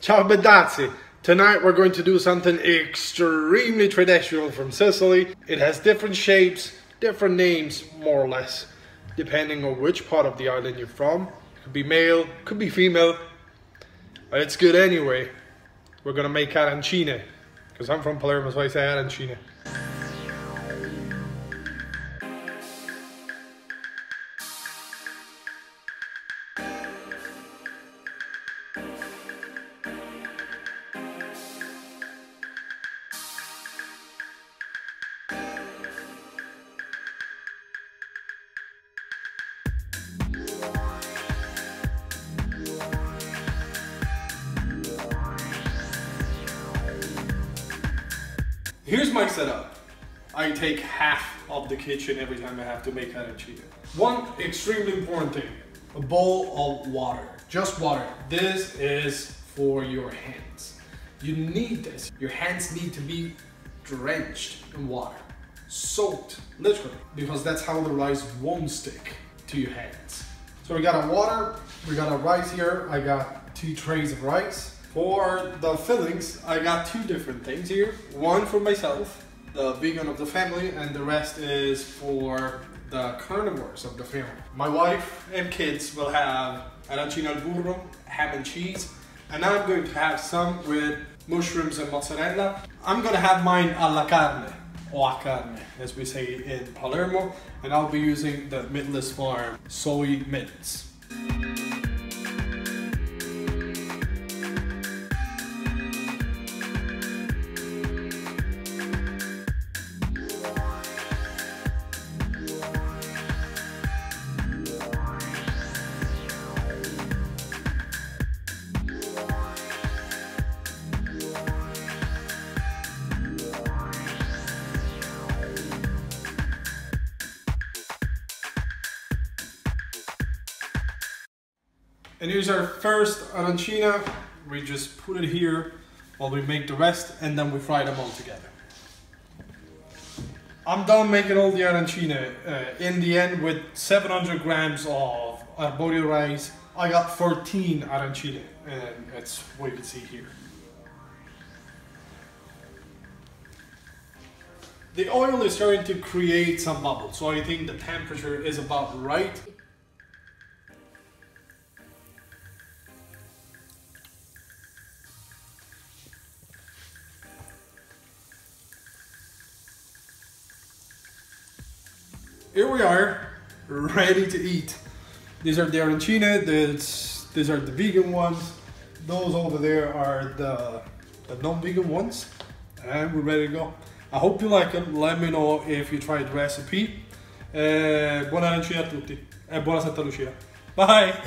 Ciao bedazzi! Tonight we're going to do something extremely traditional from Sicily. It has different shapes, different names, more or less, depending on which part of the island you're from. It could be male, could be female, but it's good anyway. We're gonna make arancine, because I'm from Palermo, so I say arancine. Here's my setup. I take half of the kitchen every time I have to make arancine. One extremely important thing, a bowl of water, just water. This is for your hands. You need this. Your hands need to be drenched in water, soaked, literally, because that's how the rice won't stick to your hands. So we got our water, we got our rice here. I got 2 trays of rice. For the fillings, I got 2 different things here. One for myself, the vegan of the family, and the rest is for the carnivores of the family. My wife and kids will have arancini al burro, ham and cheese, and I'm going to have some with mushrooms and mozzarella. I'm gonna have mine alla carne, or a carne, as we say in Palermo, and I'll be using the Midless Farm soy mince. And here's our first arancina. We just put it here while we make the rest, and then we fry them all together. I'm done making all the arancine. In the end, with 700 grams of Arborio rice, I got 14 arancine, and that's what you can see here. The oil is starting to create some bubbles, so I think the temperature is about right. Here we are, ready to eat. These are the arancine, these are the vegan ones. Those over there are the non-vegan ones. And we're ready to go. I hope you like them. Let me know if you tried the recipe. Buona arancine a tutti. E buona Santa Lucia. Bye!